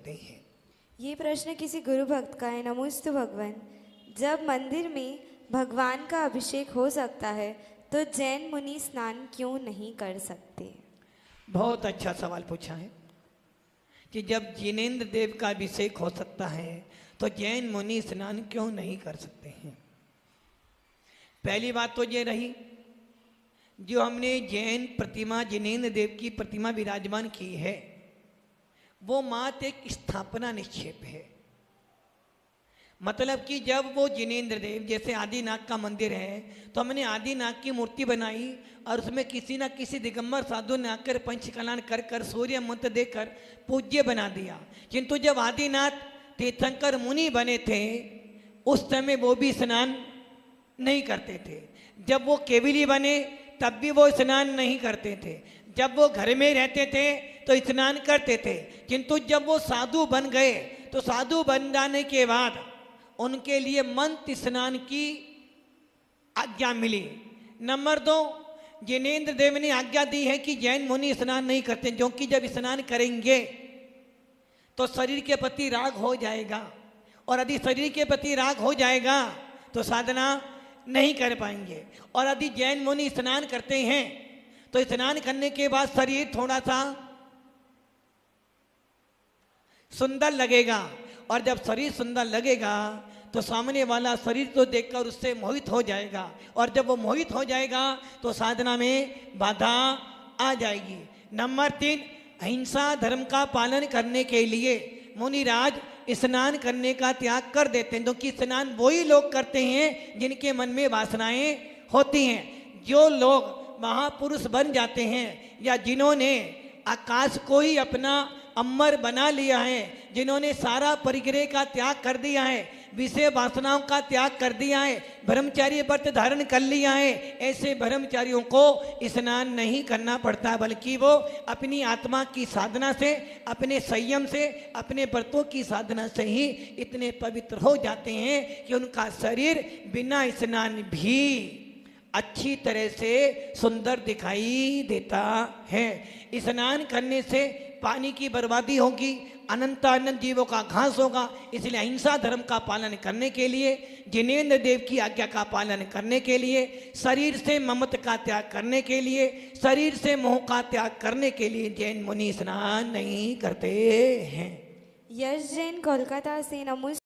करते हैं। ये प्रश्न किसी गुरु भक्त का है। नमोस्तु भगवान। जब मंदिर में भगवान का अभिषेक हो सकता है तो जैन मुनि स्नान क्यों नहीं कर सकते? बहुत अच्छा सवाल पूछा है कि जब जिनेंद्र देव का अभिषेक हो सकता है तो जैन मुनि स्नान क्यों नहीं कर सकते हैं। पहली बात तो ये रही, जो हमने जैन प्रतिमा जिनेंद्र देव की प्रतिमा विराजमान की है वो मात्र एक स्थापना निक्षेप है। मतलब कि जब वो जिनेंद्र देव, जैसे आदिनाग का मंदिर है तो हमने आदिनाग की मूर्ति बनाई और उसमें किसी ना किसी दिगंबर साधु ने आकर पंचकल्याण कर कर सूर्य मंत्र देकर पूज्य बना दिया। किंतु जब आदिनाथ तीर्थंकर मुनि बने थे उस समय वो भी स्नान नहीं करते थे। जब वो केवली बने तब भी वो स्नान नहीं करते थे। जब वो घर में रहते थे तो स्नान करते थे। किंतु जब वो साधु बन गए तो साधु बन जाने के बाद उनके लिए मंत्र स्नान की आज्ञा मिली। नंबर 2, जिनेंद्र देव ने आज्ञा दी है कि जैन मुनि स्नान नहीं करते, क्योंकि जब स्नान करेंगे तो शरीर के प्रति राग हो जाएगा और यदि शरीर के प्रति राग हो जाएगा तो साधना नहीं कर पाएंगे। और यदि जैन मुनि स्नान करते हैं तो स्नान करने के बाद शरीर थोड़ा सा सुंदर लगेगा और जब शरीर सुंदर लगेगा तो सामने वाला शरीर तो देखकर उससे मोहित हो जाएगा और जब वो मोहित हो जाएगा तो साधना में बाधा आ जाएगी। नंबर 3, अहिंसा धर्म का पालन करने के लिए मुनिराज स्नान करने का त्याग कर देते हैं, क्योंकि स्नान वही लोग करते हैं जिनके मन में वासनाएं होती हैं। जो लोग महापुरुष बन जाते हैं या जिन्होंने आकाश को ही अपना अमर बना लिया है, जिन्होंने सारा परिग्रह का त्याग कर दिया है, विषय वासनाओं का त्याग कर दिया है, ब्रह्मचार्य व्रत धारण कर लिया है, ऐसे ब्रह्मचारियों को स्नान नहीं करना पड़ता, बल्कि वो अपनी आत्मा की साधना से, अपने संयम से, अपने व्रतों की साधना से ही इतने पवित्र हो जाते हैं कि उनका शरीर बिना स्नान भी अच्छी तरह से सुंदर दिखाई देता है। स्नान करने से पानी की बर्बादी होगी, अनंत अनंत जीवों का घास होगा। इसलिए अहिंसा धर्म का पालन करने के लिए, जिनेंद्र देव की आज्ञा का पालन करने के लिए, शरीर से ममत का त्याग करने के लिए, शरीर से मोह का त्याग करने के लिए जैन मुनि स्नान नहीं करते हैं। यश जैन, कोलकाता से। नमो